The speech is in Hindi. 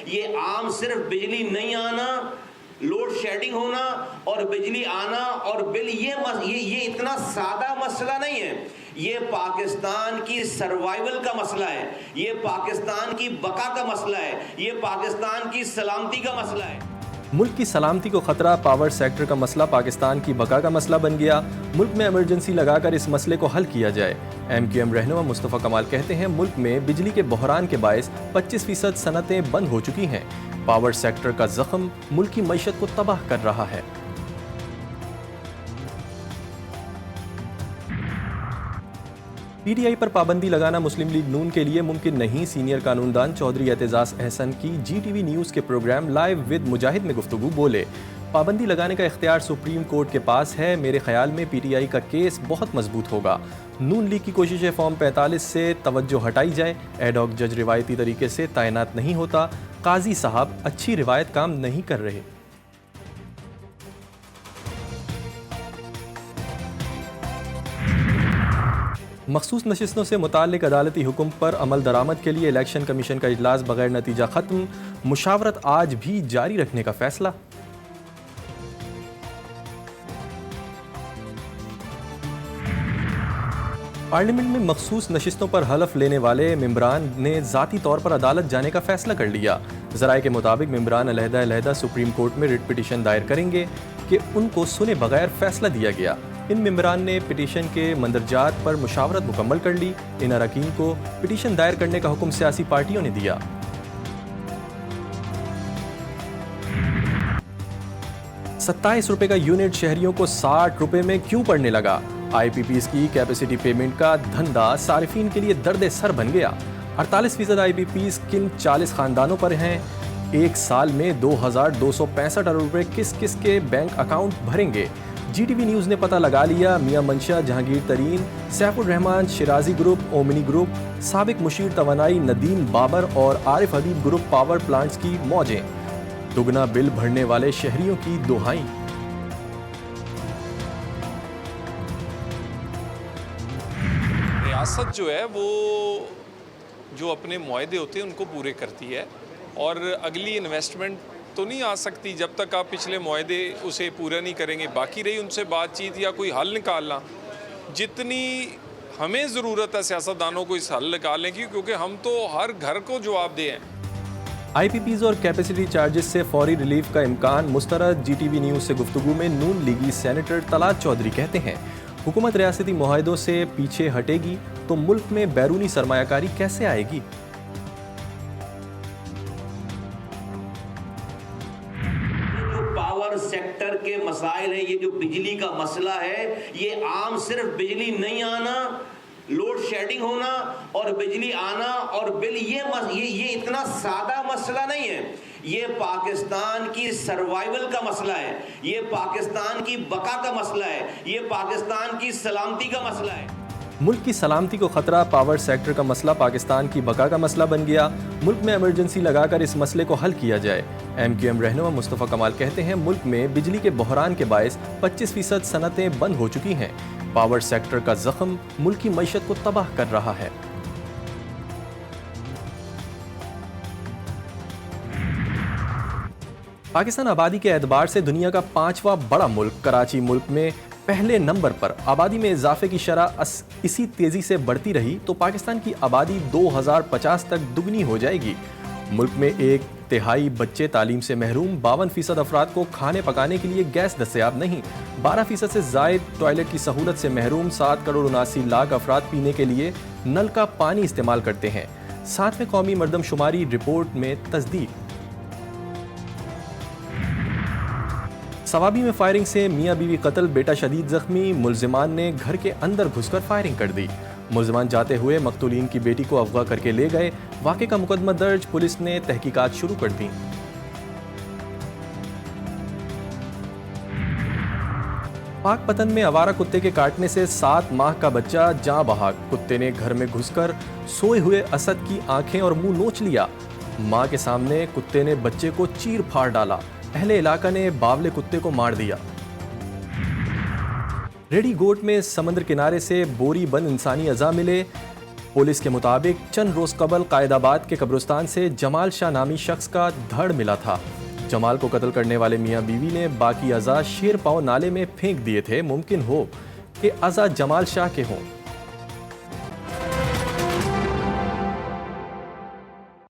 ये आम सिर्फ बिजली नहीं आना, लोड शेडिंग होना और बिजली आना और बिल, ये इतना सादा मसला नहीं है। ये पाकिस्तान की सर्वाइवल का मसला है, ये पाकिस्तान की बका का मसला है, ये पाकिस्तान की सलामती का मसला है। मुल्क की सलामती को खतरा, पावर सेक्टर का मसला पाकिस्तान की बका का मसला बन गया। मुल्क में इमरजेंसी लगाकर इस मसले को हल किया जाए। MQM रहनुमा मुस्तफ़ा कमाल कहते हैं, मुल्क में बिजली के बहरान के बायस 25% सनतें बंद हो चुकी हैं। पावर सेक्टर का जख्म मुल्क की मईशत को तबाह कर रहा है। PTI पर पाबंदी लगाना मुस्लिम लीग नून के लिए मुमकिन नहीं। सीनियर कानूनदान चौधरी एतजाज़ अहसन की GTV न्यूज़ के प्रोग्राम लाइव विद मुजाहिद में गुफ्तगू बोले, पाबंदी लगाने का इख्तियार सुप्रीम कोर्ट के पास है। मेरे ख्याल में PTI का केस बहुत मजबूत होगा। नून लीग की कोशिश है फॉर्म 45 से तवज्जो हटाई जाए। एडहॉक जज रिवायती तरीके से तैनात नहीं होता। काजी साहब अच्छी रिवायत काम नहीं कर रहे। मखसूस नशिस्तों से मुताल्लिक अदालती हुक्म पर अमल दरामद के लिए इलेक्शन कमीशन का इजलास बगैर नतीजा खत्म। मुशावरत आज भी जारी रखने का फैसला। पार्लियामेंट में मखसूस नशिस्तों पर हलफ लेने वाले मेंबरान ने ज़ाती तौर पर अदालत जाने का फैसला कर लिया। ज़राए के मुताबिक मेंबरान अलहदा सुप्रीम कोर्ट में रिट पिटीशन दायर करेंगे कि उनको सुने बगैर फैसला दिया गया। इन मेंबरान ने पिटीशन के मंदरजात पर मुशावरत मुकम्मल कर ली। इन अरकान को पिटीशन दायर करने का हुक्म सियासी पार्टियों ने दिया। ₹27 का यूनिट शहरियों को ₹60 में क्यों पड़ने लगा? IPPs की कैपेसिटी पेमेंट का धंधा सारिफीन के लिए दर्द सर बन गया। 48% IPPs किन 40 खानदानों पर हैं? एक साल में 2265 अरब रुपए किस किस के बैंक अकाउंट भरेंगे? GTV न्यूज़ ने पता लगा लिया। मियां मंशा, जहांगीर तरीन, Saifur Rahman, Shirazi group, omni group, साबिक मुशीर तवानाई नदीम बाबर और आरिफ हबीब ग्रुप पावर प्लांट्स की मौजें। दुगना बिल भरने वाले शहरियों की दुहाई। रियासत जो है वो जो अपने मुआहदे होते हैं उनको पूरे करती है और अगली इन्वेस्टमेंट तो नहीं आ सकती जब तक आप पिछले मुआहदे उसे पूरा नहीं करेंगे। बाकी रही उनसे बातचीत या कोई हल निकालना, जितनी हमें ज़रूरत है सियासतदानों को इस हल निकालने की, क्योंकि हम तो हर घर को जवाबदेह हैं। IPPs और कैपेसिटी चार्जेस से फौरी रिलीफ का इम्कान मुस्तरद। GTV न्यूज़ से गुफ्तगू में नून लीगी सेनेटर तलात चौधरी कहते हैं, हुकूमत रियासती मुआहदों से पीछे हटेगी तो मुल्क में बैरूनी सरमायाकारी कैसे आएगी? पावर सेक्टर के मसाइल है, ये जो बिजली का मसला है, ये आम सिर्फ बिजली नहीं आना, लोड शेडिंग होना और बिजली आना और बिल, ये इतना सादा मसला नहीं है। ये पाकिस्तान की सर्वाइवल का मसला है, ये पाकिस्तान की बका का मसला है, ये पाकिस्तान की सलामती का मसला है। मुल्क की सलामती को खतरा, पावर सेक्टर का मसला पाकिस्तान की बका का मसला बन गया। मुल्क में इमरजेंसी लगाकर इस मसले को हल किया जाए। MQM रहनुमा मुस्तफ़ा कमाल कहते हैं, मुल्क में बिजली के बहरान के बायस 25% सनतें बंद हो चुकी हैं। पावर सेक्टर का जख्म मुल्क की मईशत को तबाह कर रहा है। पाकिस्तान आबादी के एतबार से दुनिया का 5वां बड़ा मुल्क। कराची मुल्क में पहले नंबर पर। आबादी में इजाफे की शरह इसी तेजी से बढ़ती रही तो पाकिस्तान की आबादी 2050 तक दुगनी हो जाएगी। मुल्क में 1/3 बच्चे तालीम से महरूम। 52% अफराद को खाने पकाने के लिए गैस दस्तयाब नहीं। 12% से जायद टॉयलेट की सहूलत से महरूम। 7 करोड़ 79 लाख अफराद पीने के लिए नल का पानी इस्तेमाल करते हैं। 7वें कौमी मरदमशुमारी रिपोर्ट में तस्दीक। सवाबी में फायरिंग से मियां बीवी कत्ल, बेटा शदीद जख्मी। मुल्जिमान ने घर के अंदर घुसकर फायरिंग कर दी। मुल्जिमान जाते हुए मकतूलीन की बेटी को अगवा करके ले गए। वाक़े का मुकदमा दर्ज, पुलिस ने तहकीकात शुरू कर दी। पाकपतन में आवारा कुत्ते के काटने से 7 माह का बच्चा जाँ बहाक। कुत्ते ने घर में घुसकर सोए हुए असद की आंखें और मुंह नोच लिया। मां के सामने कुत्ते ने बच्चे को चीर फाड़ डाला। अहले इलाका ने बावले कुत्ते को मार दिया। रेडी गोट में समंदर किनारे से बोरी बंद इंसानी अज़ा मिले। पुलिस के मुताबिक चंद रोज कबल कायदाबाद के कब्रिस्तान से जमाल शाह नामी शख्स का धड़ मिला था। जमाल को कत्ल करने वाले मियां बीवी ने बाकी अज़ा शेर पांव नाले में फेंक दिए थे। मुमकिन हो कि अज़ा जमाल शाह के हों।